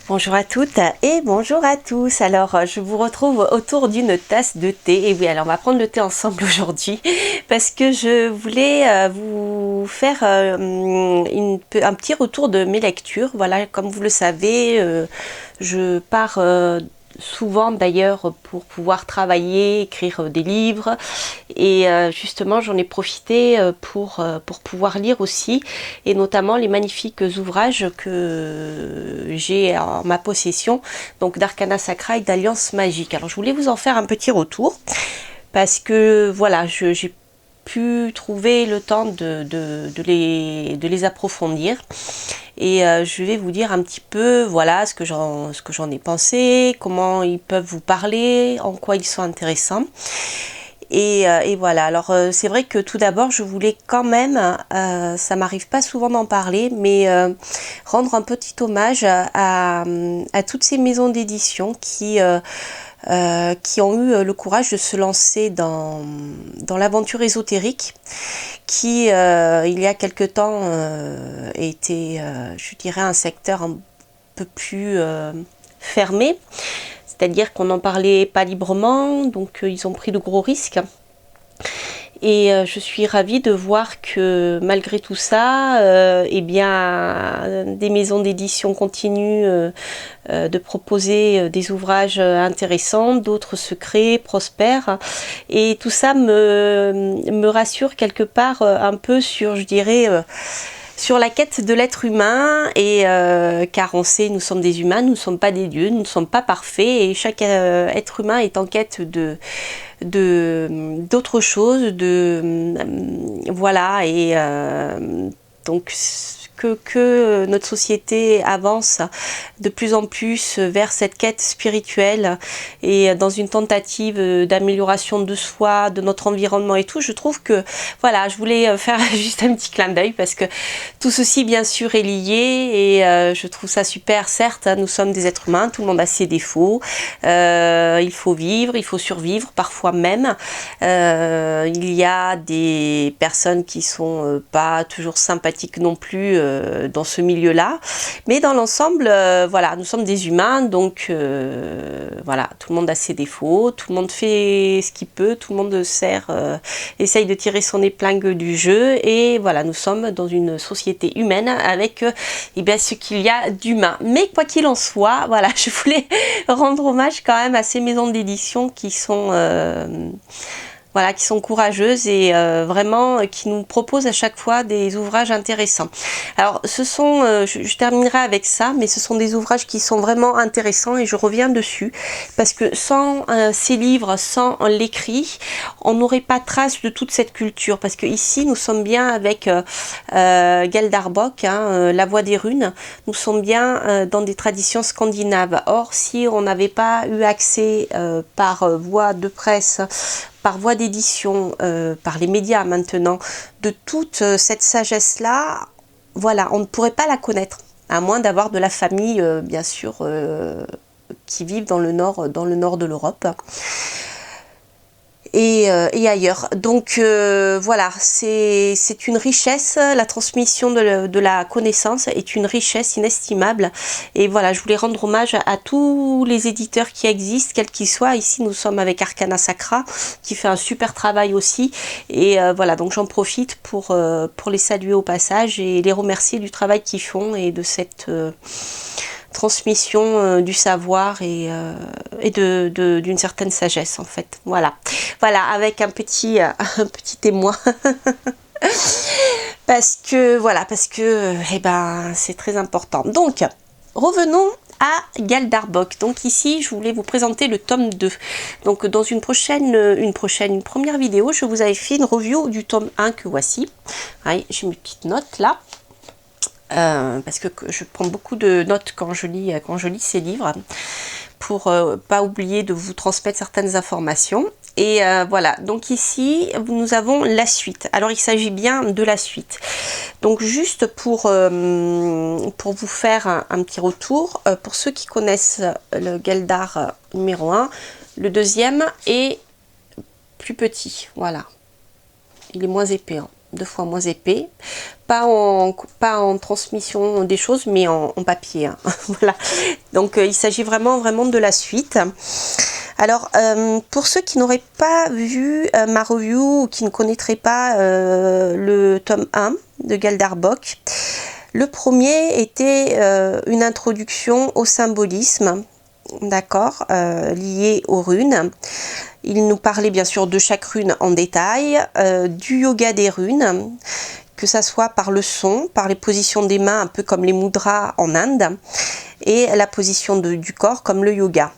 Bonjour à toutes et bonjour à tous. Alors, je vous retrouve autour d'une tasse de thé. Et oui, alors on va prendre le thé ensemble aujourd'hui parce que je voulais vous faire un petit retour de mes lectures. Voilà, comme vous le savez, je pars souvent d'ailleurs pour pouvoir travailler, écrire des livres et justement j'en ai profité pour pouvoir lire aussi et notamment les magnifiques ouvrages que j'ai en ma possession, donc d'Arcana Sacra et d'Alliance Magique. Alors je voulais vous en faire un petit retour parce que voilà, j'ai pu trouver le temps de les approfondir et je vais vous dire un petit peu voilà ce que j'en ai pensé, comment ils peuvent vous parler, en quoi ils sont intéressants. Et voilà, alors c'est vrai que tout d'abord je voulais quand même, ça m'arrive pas souvent d'en parler, mais rendre un petit hommage à toutes ces maisons d'édition qui ont eu le courage de se lancer dans l'aventure ésotérique qui, il y a quelque temps, était, je dirais, un secteur un peu plus fermé. C'est-à-dire qu'on n'en parlait pas librement, donc ils ont pris de gros risques. Et je suis ravie de voir que malgré tout ça, eh bien, des maisons d'édition continuent de proposer des ouvrages intéressants, d'autres se créent, prospèrent. Et tout ça me rassure quelque part un peu sur, je dirais, sur la quête de l'être humain, et car on sait, nous sommes des humains, nous ne sommes pas des dieux, nous ne sommes pas parfaits, et chaque être humain est en quête d'autre chose, voilà, et donc que notre société avance de plus en plus vers cette quête spirituelle et dans une tentative d'amélioration de soi, de notre environnement et tout, je trouve que voilà, je voulais faire juste un petit clin d'œil parce que tout ceci bien sûr est lié et je trouve ça super. Certes, nous sommes des êtres humains, tout le monde a ses défauts, il faut vivre, il faut survivre parfois même, il y a des personnes qui sont pas toujours sympathiques non plus dans ce milieu-là, mais dans l'ensemble, voilà, nous sommes des humains, donc voilà, tout le monde a ses défauts, tout le monde fait ce qu'il peut, tout le monde essaye de tirer son épingle du jeu, et voilà, nous sommes dans une société humaine avec eh bien, ce qu'il y a d'humain. Mais quoi qu'il en soit, voilà, je voulais rendre hommage quand même à ces maisons d'édition qui sont voilà, qui sont courageuses et vraiment qui nous proposent à chaque fois des ouvrages intéressants. Alors ce sont, je terminerai avec ça, mais ce sont des ouvrages qui sont vraiment intéressants et je reviens dessus parce que sans ces livres, sans l'écrit, on n'aurait pas trace de toute cette culture, parce que ici nous sommes bien avec Geldarbock, hein, La Voix des Runes, nous sommes bien dans des traditions scandinaves. Or si on n'avait pas eu accès par voie de presse, par voie d'édition, par les médias maintenant, de toute cette sagesse-là, voilà, on ne pourrait pas la connaître, à moins d'avoir de la famille, bien sûr, qui vivent dans le nord de l'Europe. Et ailleurs. Donc voilà, c'est une richesse, la transmission de la connaissance est une richesse inestimable. Et voilà, je voulais rendre hommage à tous les éditeurs qui existent, quels qu'ils soient. Ici, nous sommes avec Arcana Sacra, qui fait un super travail aussi. Et voilà, donc j'en profite pour les saluer au passage et les remercier du travail qu'ils font et de cette transmission du savoir et d'une certaine sagesse en fait. Voilà, avec un petit témoin parce que eh ben c'est très important. Donc revenons à Geldarbock. Donc ici je voulais vous présenter le tome 2. Donc dans une première vidéo, je vous avais fait une review du tome 1 que voici. Ouais, j'ai mes petites notes là. Parce que je prends beaucoup de notes quand je lis ces livres pour pas oublier de vous transmettre certaines informations. Et voilà, donc ici nous avons la suite. Alors il s'agit bien de la suite. Donc juste pour vous faire un petit retour, pour ceux qui connaissent le Geldar numéro 1, le deuxième est plus petit, voilà. Il est moins épais. Hein. 2 fois moins épais, pas en transmission des choses, mais en papier, hein. Voilà, donc il s'agit vraiment de la suite. Alors, pour ceux qui n'auraient pas vu ma review ou qui ne connaîtraient pas le tome 1 de Galdar Bok, le premier était une introduction au symbolisme, d'accord, lié aux runes. Il nous parlait bien sûr de chaque rune en détail, du yoga des runes, que ça soit par le son, par les positions des mains, un peu comme les mudras en Inde, et la position du corps comme le yoga.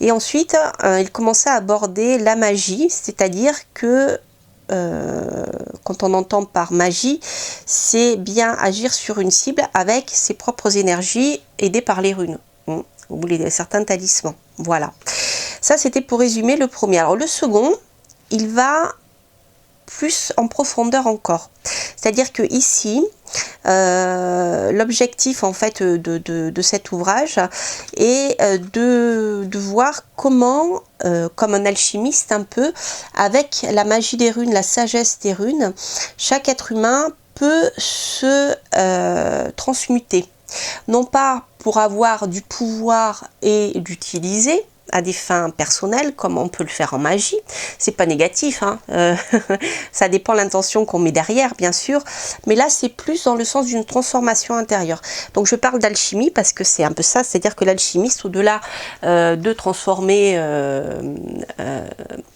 Et ensuite, il commençait à aborder la magie, c'est-à-dire que quand on entend par magie, c'est bien agir sur une cible avec ses propres énergies aidées par les runes, ou certains talismans. Voilà. Ça, c'était pour résumer le premier. Alors, le second, il va plus en profondeur encore. C'est-à-dire que ici, l'objectif en fait de cet ouvrage est de voir comment, comme un alchimiste un peu, avec la magie des runes, la sagesse des runes, chaque être humain peut se transmuter. Non pas pour avoir du pouvoir et d'utiliser à des fins personnelles, comme on peut le faire en magie. C'est pas négatif, hein. Ça dépend de l'intention qu'on met derrière, bien sûr, mais là c'est plus dans le sens d'une transformation intérieure. Donc je parle d'alchimie parce que c'est un peu ça, c'est-à-dire que l'alchimiste, au-delà de transformer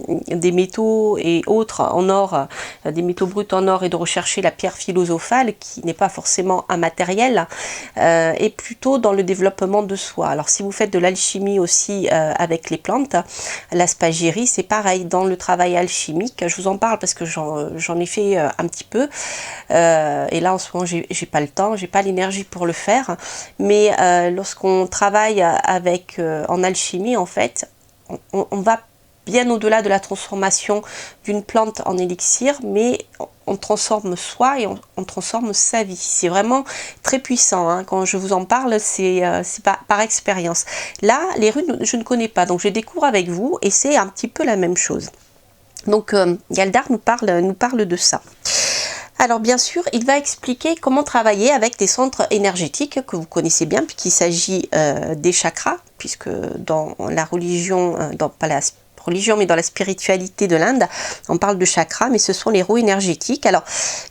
des métaux et autres en or, des métaux bruts en or, et de rechercher la pierre philosophale, qui n'est pas forcément immatérielle, est plutôt dans le développement de soi. Alors si vous faites de l'alchimie aussi avec les plantes, la spagyrie, c'est pareil, dans le travail alchimique, je vous en parle parce que j'en ai fait un petit peu, et là en ce moment j'ai pas le temps, j'ai pas l'énergie pour le faire, mais lorsqu'on travaille avec en alchimie, en fait, on va bien au-delà de la transformation d'une plante en élixir, mais on transforme soi et on transforme sa vie. C'est vraiment très puissant, hein. Quand je vous en parle, c'est par expérience. Là, les runes, je ne connais pas, donc je découvre avec vous, et c'est un petit peu la même chose. Donc, Galdar nous parle de ça. Alors bien sûr, il va expliquer comment travailler avec des centres énergétiques que vous connaissez bien, puisqu'il s'agit des chakras, puisque dans la religion, pas la religion, mais dans la spiritualité de l'Inde, on parle de chakras, mais ce sont les roues énergétiques. Alors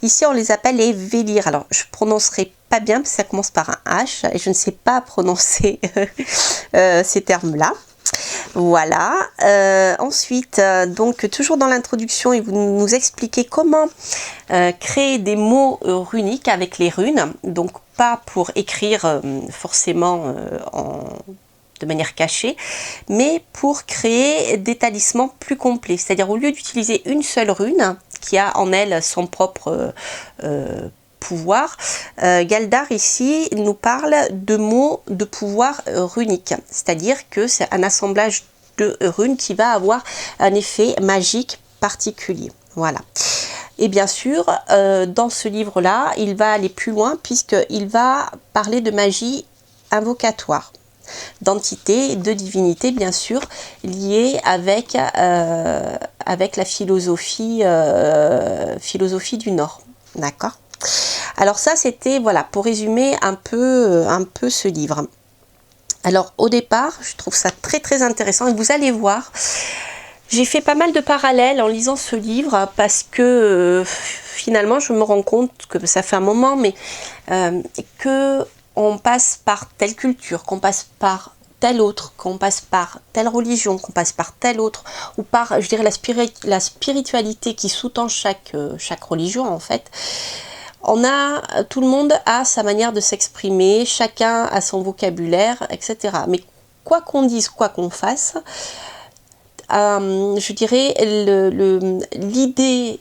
ici, on les appelle les vélirs. Alors je prononcerai pas bien, parce que ça commence par un H, et je ne sais pas prononcer ces termes-là. Voilà. Ensuite, donc toujours dans l'introduction, il vous nous expliquer comment créer des mots runiques avec les runes. Donc pas pour écrire forcément de manière cachée, mais pour créer des talismans plus complets. C'est-à-dire, au lieu d'utiliser une seule rune qui a en elle son propre pouvoir, Galdar ici nous parle de mots de pouvoir runique, c'est-à-dire que c'est un assemblage de runes qui va avoir un effet magique particulier. Voilà. Et bien sûr, dans ce livre-là, il va aller plus loin, puisqu'il va parler de magie invocatoire, d'entité, de divinité, bien sûr, liée avec la philosophie du Nord. D'accord ? Alors ça, c'était, voilà, pour résumer un peu ce livre. Alors au départ, je trouve ça très très intéressant, et vous allez voir, j'ai fait pas mal de parallèles en lisant ce livre, parce que finalement je me rends compte que ça fait un moment, mais que on passe par telle culture, qu'on passe par telle autre, qu'on passe par telle religion, qu'on passe par telle autre, ou par, je dirais, la spiritualité qui sous-tend chaque religion, en fait. Tout le monde a sa manière de s'exprimer, chacun a son vocabulaire, etc. Mais quoi qu'on dise, quoi qu'on fasse, je dirais, l'idée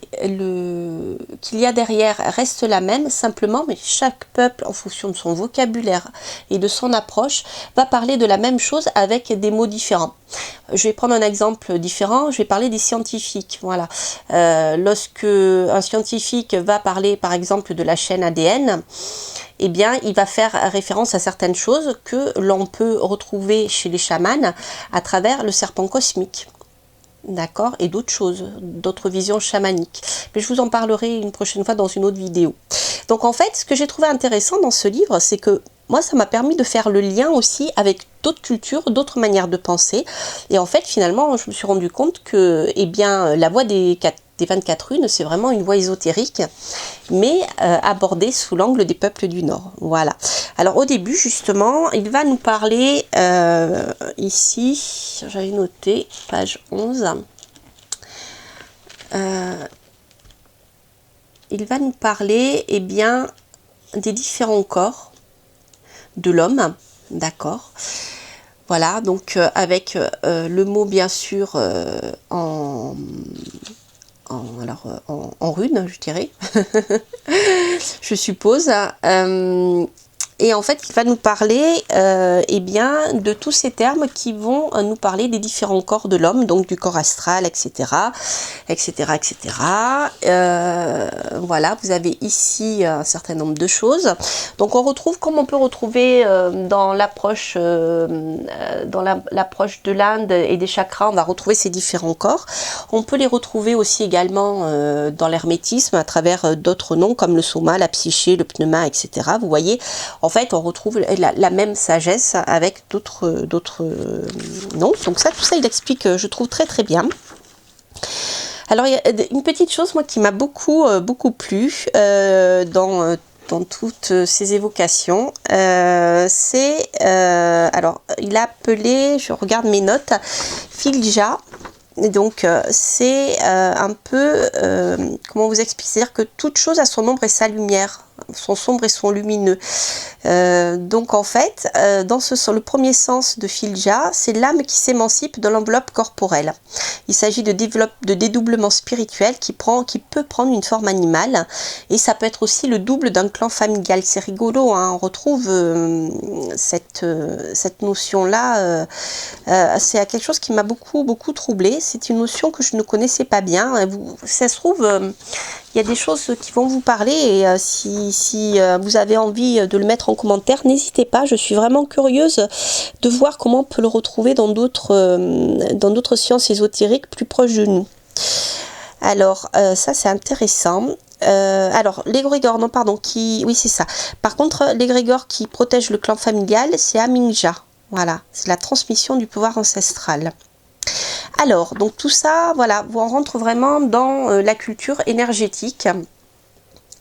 qu'il y a derrière reste la même, simplement, mais chaque peuple, en fonction de son vocabulaire et de son approche, va parler de la même chose avec des mots différents. Je vais prendre un exemple différent, je vais parler des scientifiques. Voilà. Lorsque un scientifique va parler, par exemple, de la chaîne ADN, eh bien, il va faire référence à certaines choses que l'on peut retrouver chez les chamans à travers le serpent cosmique. d'accord, et d'autres choses, d'autres visions chamaniques. Mais je vous en parlerai une prochaine fois dans une autre vidéo. Donc en fait, ce que j'ai trouvé intéressant dans ce livre, c'est que moi, ça m'a permis de faire le lien aussi avec d'autres cultures, d'autres manières de penser. Et en fait, finalement, je me suis rendu compte que, eh bien, la voie des 24 runes, c'est vraiment une voie ésotérique, mais abordée sous l'angle des peuples du Nord. Voilà. Alors au début, justement, il va nous parler, ici, j'avais noté, page 11, il va nous parler, eh bien, des différents corps de l'homme, d'accord. Voilà, donc avec le mot bien sûr en runes, je dirais, je suppose. Et en fait, il va nous parler eh bien, de tous ces termes qui vont nous parler des différents corps de l'homme, donc du corps astral, etc. etc., etc. Voilà, vous avez ici un certain nombre de choses. Donc on retrouve, comme on peut retrouver dans l'approche l'approche de l'Inde et des chakras, on va retrouver ces différents corps. On peut les retrouver aussi également dans l'hermétisme à travers d'autres noms comme le soma, la psyché, le pneuma, etc. Vous voyez, en fait, on retrouve la même sagesse avec d'autres noms. Donc ça, tout ça, il explique, je trouve, très très bien. Alors, il y a une petite chose, moi, qui m'a beaucoup plu dans toutes ces évocations, c'est, alors, il a appelé, je regarde mes notes, Filja. Donc c'est un peu, comment vous expliquer, c'est-à-dire que toute chose a son ombre et sa lumière, son sombre et son lumineux. Donc en fait, dans le premier sens de Filja, c'est l'âme qui s'émancipe de l'enveloppe corporelle. Il s'agit de dédoublement spirituel qui peut prendre une forme animale, et ça peut être aussi le double d'un clan familial. C'est rigolo, hein, on retrouve cette notion-là, c'est quelque chose qui m'a beaucoup troublée. C'est une notion que je ne connaissais pas bien. Ça se trouve, il y a des choses qui vont vous parler, et si vous avez envie de le mettre en commentaire, n'hésitez pas. Je suis vraiment curieuse de voir comment on peut le retrouver dans d'autres sciences ésotériques plus proches de nous. Alors, ça c'est intéressant. Alors, l'égrégore, non pardon, oui c'est ça. Par contre, l'égrégore qui protège le clan familial, c'est Aminja. Voilà, c'est la transmission du pouvoir ancestral. Alors, donc tout ça, voilà, on rentre vraiment dans la culture énergétique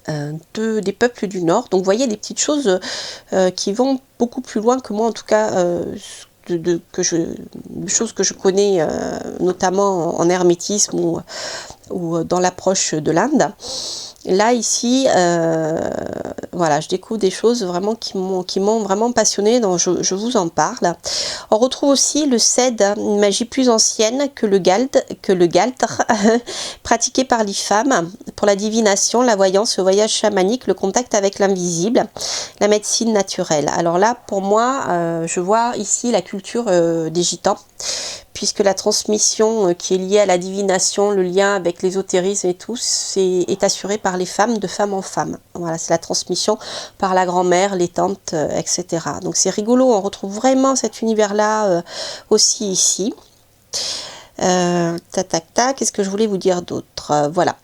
des peuples du Nord. Donc, vous voyez des petites choses qui vont beaucoup plus loin que moi, en tout cas, des choses que je connais, notamment en hermétisme ou dans l'approche de l'Inde. Là, ici, voilà, je découvre des choses vraiment qui m'ont vraiment passionnée, donc je vous en parle. On retrouve aussi le Cède, une magie plus ancienne que le Galtre, pratiquée par les femmes pour la divination, la voyance, le voyage chamanique, le contact avec l'invisible, la médecine naturelle. Alors là, pour moi, je vois ici la culture des Gitans, puisque la transmission qui est liée à la divination, le lien avec l'ésotérisme et tout, est assurée par les femmes, de femme en femme. Voilà, c'est la transmission par la grand-mère, les tantes, etc. Donc c'est rigolo, on retrouve vraiment cet univers-là aussi ici. Qu'est-ce que je voulais vous dire d'autre? Voilà.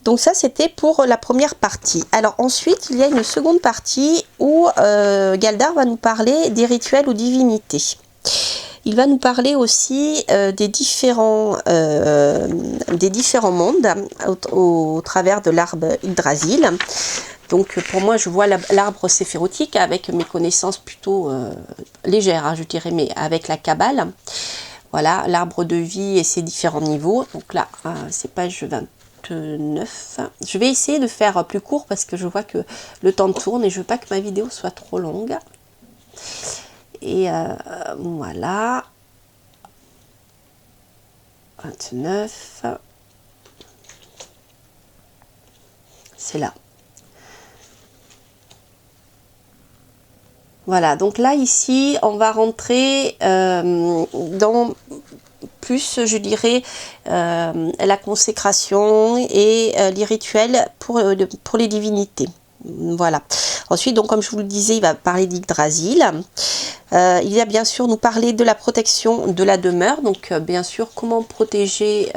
Donc ça, c'était pour la première partie. Alors ensuite, il y a une seconde partie où Galdar va nous parler des rituels ou divinités. Il va nous parler aussi des différents mondes au travers de l'arbre Yggdrasil. Donc pour moi, je vois l'arbre séphérotique avec mes connaissances plutôt légères, hein, je dirais, mais avec la Kabbale. Voilà, l'arbre de vie et ses différents niveaux. Donc là, c'est page 29. Je vais essayer de faire plus court parce que je vois que le temps tourne et je veux pas que ma vidéo soit trop longue. Et voilà, 29, c'est là. Voilà, donc là ici, on va rentrer dans plus, je dirais, la consécration et les rituels pour les divinités. Voilà. Ensuite, donc comme je vous le disais, il va parler d'Yggdrasil. Il y a bien sûr nous parler de la protection de la demeure, donc bien sûr comment protéger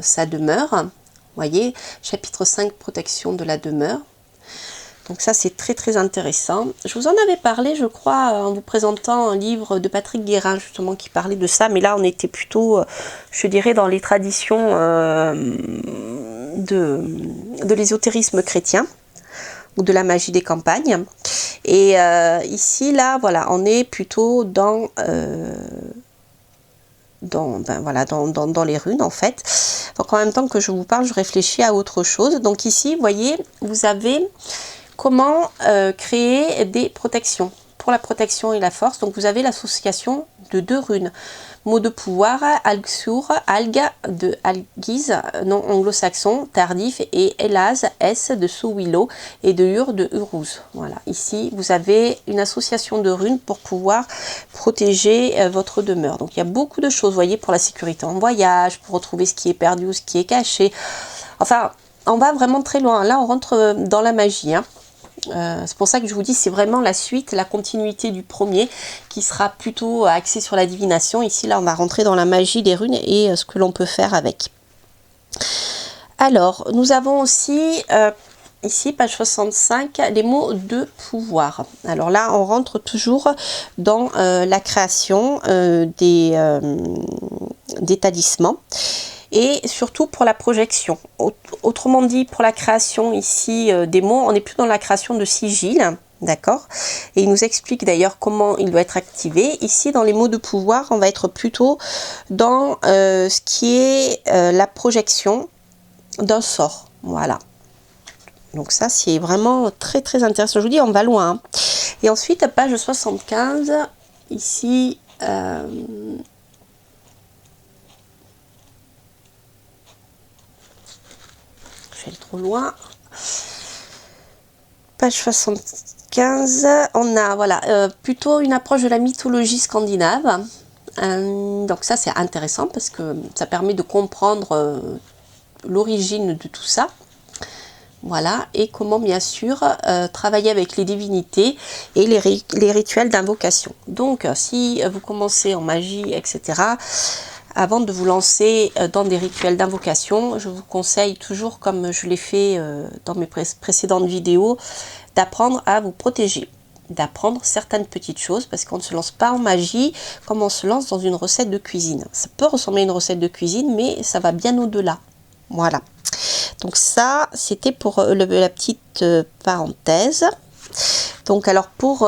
sa demeure. Vous voyez, chapitre 5, protection de la demeure. Donc ça c'est très très intéressant. Je vous en avais parlé je crois en vous présentant un livre de Patrick Guérin justement qui parlait de ça, mais là on était plutôt je dirais dans les traditions de l'ésotérisme chrétien ou de la magie des campagnes. Et ici là voilà on est plutôt dans dans les runes en fait. Donc en même temps que je vous parle je réfléchis à autre chose. Donc ici vous voyez vous avez comment créer des protections pour la protection et la force. Donc vous avez l'association de 2 runes. Mot de pouvoir, Algsur, Alg de Algiz, nom anglo-saxon, tardif, et Elaz, S de Souwillow, et de Ur de Uruz. Voilà, ici vous avez une association de runes pour pouvoir protéger votre demeure. Donc il y a beaucoup de choses, vous voyez, pour la sécurité en voyage, pour retrouver ce qui est perdu ou ce qui est caché. Enfin, on va vraiment très loin. Là, on rentre dans la magie, hein. C'est pour ça que je vous dis c'est vraiment la suite, la continuité du premier qui sera plutôt axé sur la divination. Ici là on va rentrer dans la magie des runes et ce que l'on peut faire avec. Alors nous avons aussi ici page 65 les mots de pouvoir. Alors là on rentre toujours dans la création des talismans. Et surtout pour la projection. Autrement dit, pour la création ici des mots, on n'est plus dans la création de sigil, d'accord? Et il nous explique d'ailleurs comment il doit être activé. Ici, dans les mots de pouvoir, on va être plutôt dans ce qui est la projection d'un sort. Voilà. Donc ça, c'est vraiment très très intéressant. Je vous dis, on va loin. Hein. Et ensuite, page 75, ici... trop loin. Page 75, on a voilà plutôt une approche de la mythologie scandinave. Donc ça c'est intéressant parce que ça permet de comprendre l'origine de tout ça. Voilà, et comment bien sûr travailler avec les divinités et les rituels d'invocation. Donc si vous commencez en magie, etc., avant de vous lancer dans des rituels d'invocation, je vous conseille toujours, comme je l'ai fait dans mes précédentes vidéos, d'apprendre à vous protéger, d'apprendre certaines petites choses, parce qu'on ne se lance pas en magie comme on se lance dans une recette de cuisine. Ça peut ressembler à une recette de cuisine, mais ça va bien au-delà. Voilà. Donc ça, c'était pour la petite parenthèse. Donc alors pour...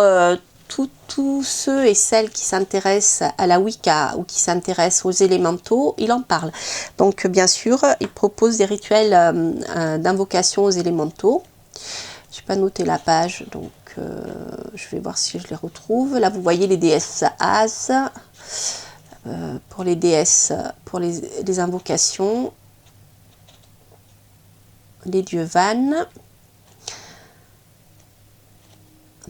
tous ceux et celles qui s'intéressent à la Wicca ou qui s'intéressent aux élémentaux, il en parle. Donc bien sûr, il propose des rituels d'invocation aux élémentaux. Je n'ai pas noté la page, donc je vais voir si je les retrouve. Là, vous voyez les déesses As, pour les déesses, pour les invocations, les dieux Van.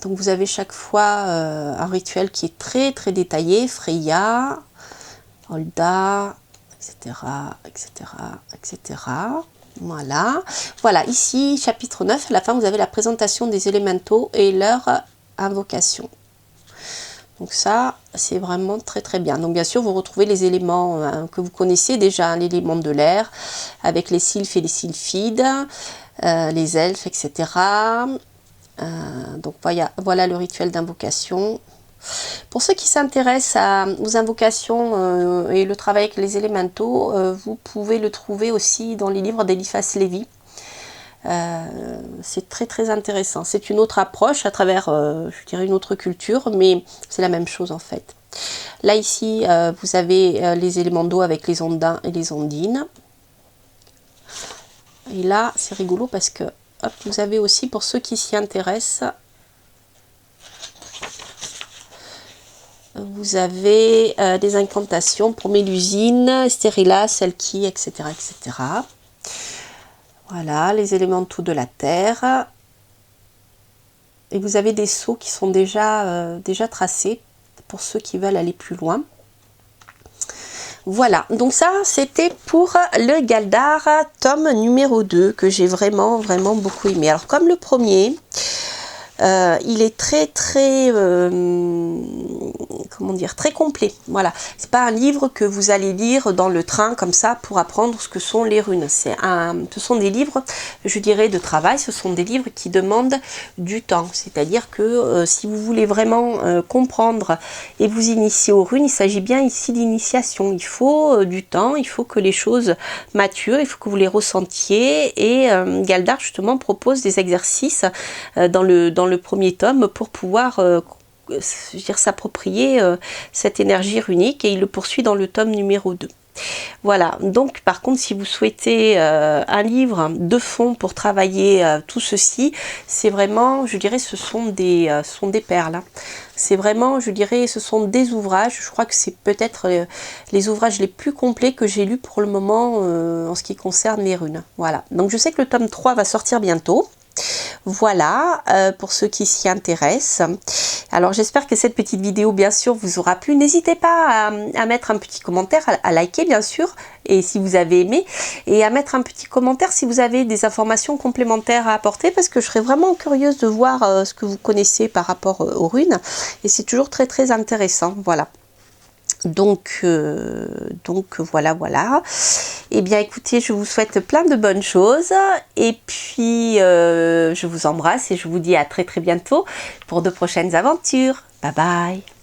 Donc vous avez chaque fois un rituel qui est très très détaillé, Freya, Holda, etc., etc., etc. Voilà. Voilà, ici, chapitre 9, à la fin, vous avez la présentation des élémentaux et leur invocation. Donc ça, c'est vraiment très très bien. Donc bien sûr, vous retrouvez les éléments que vous connaissez déjà, l'élément de l'air, avec les sylphes et les sylphides, les elfes, etc., donc voilà le rituel d'invocation. Pour ceux qui s'intéressent aux invocations et le travail avec les élémentaux, vous pouvez le trouver aussi dans les livres d'Eliphas Lévy. C'est très très intéressant. C'est une autre approche à travers, je dirais, une autre culture, mais c'est la même chose en fait. Là ici, vous avez les éléments d'eau avec les ondins et les ondines. Et là, c'est rigolo parce que hop, vous avez aussi, pour ceux qui s'y intéressent, vous avez des incantations pour Mélusine, Stérila, Selkie, etc., etc. Voilà, les élémentaux de la terre. Et vous avez des sceaux qui sont déjà tracés pour ceux qui veulent aller plus loin. Voilà, donc ça c'était pour le Galdar tome numéro 2 que j'ai vraiment beaucoup aimé. Alors comme le premier, Il est très comment dire, très complet. Voilà, c'est pas un livre que vous allez lire dans le train comme ça pour apprendre ce que sont les runes. Ce sont des livres, je dirais, de travail. Ce sont des livres qui demandent du temps. C'est-à-dire que si vous voulez vraiment comprendre et vous initier aux runes, il s'agit bien ici d'initiation. Il faut du temps, il faut que les choses maturent, il faut que vous les ressentiez. Et Galdar justement propose des exercices dans le premier tome pour pouvoir s'approprier cette énergie runique, et il le poursuit dans le tome numéro 2. Voilà, donc par contre si vous souhaitez un livre de fond pour travailler tout ceci, c'est vraiment, je dirais, ce sont des perles. Hein. C'est vraiment, je dirais, ce sont des ouvrages, je crois que c'est peut-être les ouvrages les plus complets que j'ai lus pour le moment en ce qui concerne les runes. Voilà, donc je sais que le tome 3 va sortir bientôt. Voilà, pour ceux qui s'y intéressent. Alors j'espère que cette petite vidéo bien sûr vous aura plu. N'hésitez pas à mettre un petit commentaire, à liker bien sûr, et si vous avez aimé, et à mettre un petit commentaire si vous avez des informations complémentaires à apporter, parce que je serais vraiment curieuse de voir ce que vous connaissez par rapport aux runes, et c'est toujours très intéressant. Voilà. Donc voilà. Eh bien écoutez, je vous souhaite plein de bonnes choses, et puis je vous embrasse et je vous dis à très bientôt pour de prochaines aventures. Bye bye.